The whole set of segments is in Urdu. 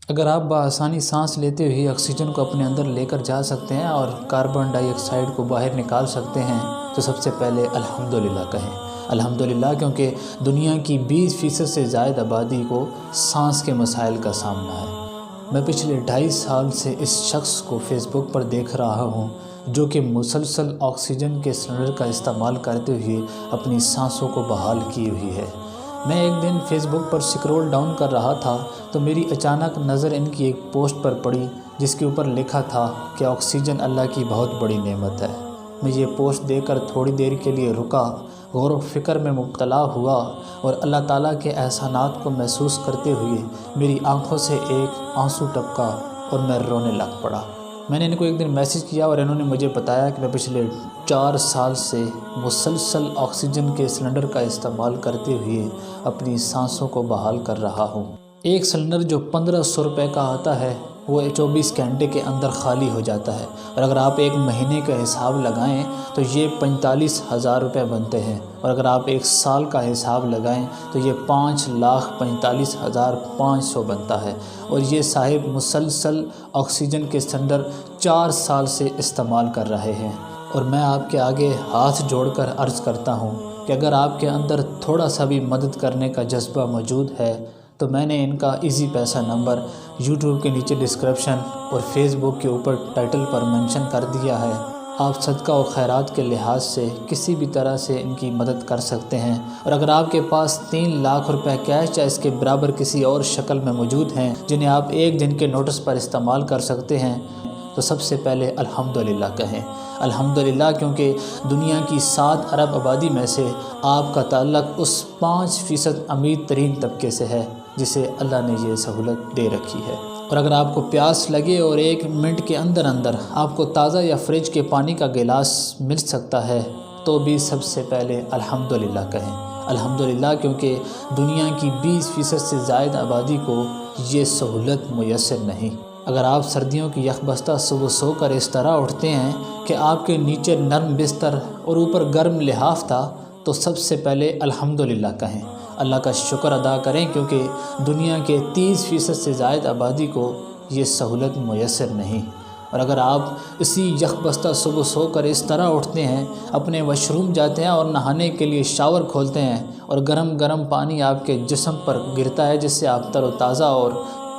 اگر آپ بآسانی سانس لیتے ہوئے آکسیجن کو اپنے اندر لے کر جا سکتے ہیں اور کاربن ڈائی آکسائڈ کو باہر نکال سکتے ہیں تو سب سے پہلے الحمدللہ کہیں۔ الحمدللہ، کیونکہ دنیا کی 20% سے زائد آبادی کو سانس کے مسائل کا سامنا ہے۔ میں پچھلے 2.5 سال سے اس شخص کو فیس بک پر دیکھ رہا ہوں جو کہ مسلسل آکسیجن کے سلنڈر کا استعمال کرتے ہوئے اپنی سانسوں کو بحال کی ہوئی ہے۔ میں ایک دن فیس بک پر سکرول ڈاؤن کر رہا تھا تو میری اچانک نظر ان کی ایک پوسٹ پر پڑی جس کے اوپر لکھا تھا کہ آکسیجن اللہ کی بہت بڑی نعمت ہے۔ میں یہ پوسٹ دیکھ کر تھوڑی دیر کے لیے رکا، غور و فکر میں مبتلا ہوا اور اللہ تعالیٰ کے احسانات کو محسوس کرتے ہوئے میری آنکھوں سے ایک آنسو ٹپکا اور میں رونے لگ پڑا۔ میں نے ان کو ایک دن میسج کیا اور انہوں نے مجھے بتایا کہ میں پچھلے 4 سال سے مسلسل آکسیجن کے سلنڈر کا استعمال کرتے ہوئے اپنی سانسوں کو بحال کر رہا ہوں۔ ایک سلنڈر جو 1500 روپے کا آتا ہے وہ 24 گھنٹے کے اندر خالی ہو جاتا ہے، اور اگر آپ ایک مہینے کا حساب لگائیں تو یہ 45,000 روپے بنتے ہیں، اور اگر آپ ایک سال کا حساب لگائیں تو یہ 5,45,500 بنتا ہے، اور یہ صاحب مسلسل آکسیجن کے سلنڈر 4 سال سے استعمال کر رہے ہیں۔ اور میں آپ کے آگے ہاتھ جوڑ کر عرض کرتا ہوں کہ اگر آپ کے اندر تھوڑا سا بھی مدد کرنے کا جذبہ موجود ہے تو میں نے ان کا ایزی پیسہ نمبر یوٹیوب کے نیچے ڈسکرپشن اور فیس بک کے اوپر ٹائٹل پر منشن کر دیا ہے۔ آپ صدقہ و خیرات کے لحاظ سے کسی بھی طرح سے ان کی مدد کر سکتے ہیں، اور اگر آپ کے پاس 3 لاکھ روپے کیش یا اس کے برابر کسی اور شکل میں موجود ہیں جنہیں آپ ایک دن کے نوٹس پر استعمال کر سکتے ہیں تو سب سے پہلے الحمدللہ کہیں۔ الحمدللہ، کیونکہ دنیا کی 7 ارب آبادی میں سے آپ کا تعلق اس 5% امیر ترین طبقے سے ہے جسے اللہ نے یہ سہولت دے رکھی ہے۔ اور اگر آپ کو پیاس لگے اور 1 منٹ کے اندر اندر آپ کو تازہ یا فریج کے پانی کا گلاس مل سکتا ہے تو بھی سب سے پہلے الحمدللہ کہیں۔ الحمدللہ، کیونکہ دنیا کی 20% سے زائد آبادی کو یہ سہولت میسر نہیں۔ اگر آپ سردیوں کی یخبستہ صبح سو کر اس طرح اٹھتے ہیں کہ آپ کے نیچے نرم بستر اور اوپر گرم لحاف تھا تو سب سے پہلے الحمدللہ کہیں۔ اللہ کا شکر ادا کریں، کیونکہ دنیا کے 30% سے زائد آبادی کو یہ سہولت میسر نہیں۔ اور اگر آپ اسی یخبستہ صبح سو کر اس طرح اٹھتے ہیں، اپنے واش روم جاتے ہیں اور نہانے کے لیے شاور کھولتے ہیں اور گرم گرم پانی آپ کے جسم پر گرتا ہے جس سے آپ تر و تازہ اور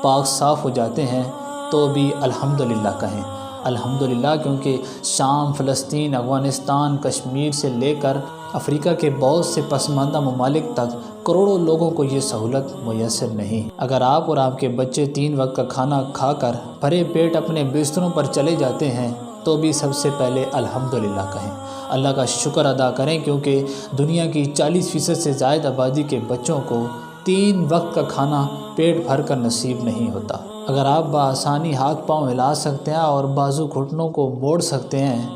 پاک صاف ہو جاتے ہیں تو بھی الحمدللہ کہیں۔ الحمدللہ، کیونکہ شام، فلسطین، افغانستان، کشمیر سے لے کر افریقہ کے بہت سے پسماندہ ممالک تک کروڑوں لوگوں کو یہ سہولت میسر نہیں۔ اگر آپ اور آپ کے بچے 3 وقت کا کھانا کھا کر بھرے پیٹ اپنے بستروں پر چلے جاتے ہیں تو بھی سب سے پہلے الحمدللہ کہیں۔ اللہ کا شکر ادا کریں، کیونکہ دنیا کی 40% سے زائد آبادی کے بچوں کو 3 وقت کا کھانا پیٹ بھر کر نصیب نہیں ہوتا۔ اگر آپ بآسانی ہاتھ پاؤں ہلا سکتے ہیں اور بازو گھٹنوں کو موڑ سکتے ہیں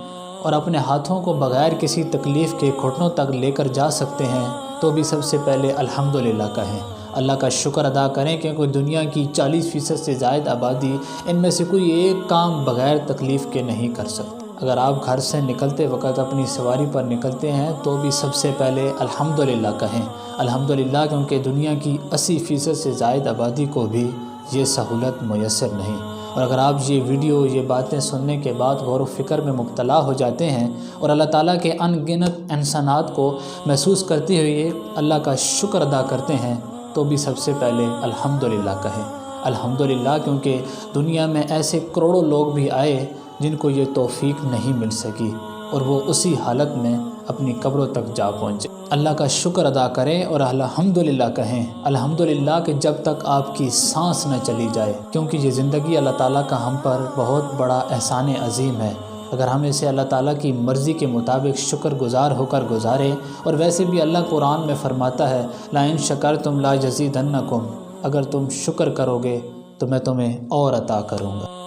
اور اپنے ہاتھوں کو بغیر کسی تکلیف کے گھٹنوں تک لے کر جا سکتے ہیں تو بھی سب سے پہلے الحمدللہ کہیں۔ اللہ کا شکر ادا کریں، کیونکہ دنیا کی 40% سے زائد آبادی ان میں سے کوئی ایک کام بغیر تکلیف کے نہیں کر سکتی۔ اگر آپ گھر سے نکلتے وقت اپنی سواری پر نکلتے ہیں تو بھی سب سے پہلے الحمدللہ کہیں۔ الحمدللہ، کیونکہ دنیا کی 80% سے زائد آبادی کو بھی یہ سہولت میسر نہیں۔ اور اگر آپ یہ ویڈیو، یہ باتیں سننے کے بعد غور و فکر میں مبتلا ہو جاتے ہیں اور اللہ تعالیٰ کے ان گنت احسانات کو محسوس کرتے ہوئے اللہ کا شکر ادا کرتے ہیں تو بھی سب سے پہلے الحمدللہ کہیں۔ الحمدللہ، کیونکہ دنیا میں ایسے کروڑوں لوگ بھی آئے جن کو یہ توفیق نہیں مل سکی اور وہ اسی حالت میں اپنی قبروں تک جا پہنچے۔ اللہ کا شکر ادا کریں اور الحمدللہ کہیں۔ الحمدللہ کہ جب تک آپ کی سانس نہ چلی جائے، کیونکہ یہ زندگی اللہ تعالیٰ کا ہم پر بہت بڑا احسان عظیم ہے۔ اگر ہم اسے اللہ تعالیٰ کی مرضی کے مطابق شکر گزار ہو کر گزاریں، اور ویسے بھی اللہ قرآن میں فرماتا ہے لَإِن شَكَرْتُمْ لَأَزِيدَنَّكُمْ، اگر تم شکر کرو گے تو میں تمہیں اور عطا کروں گا۔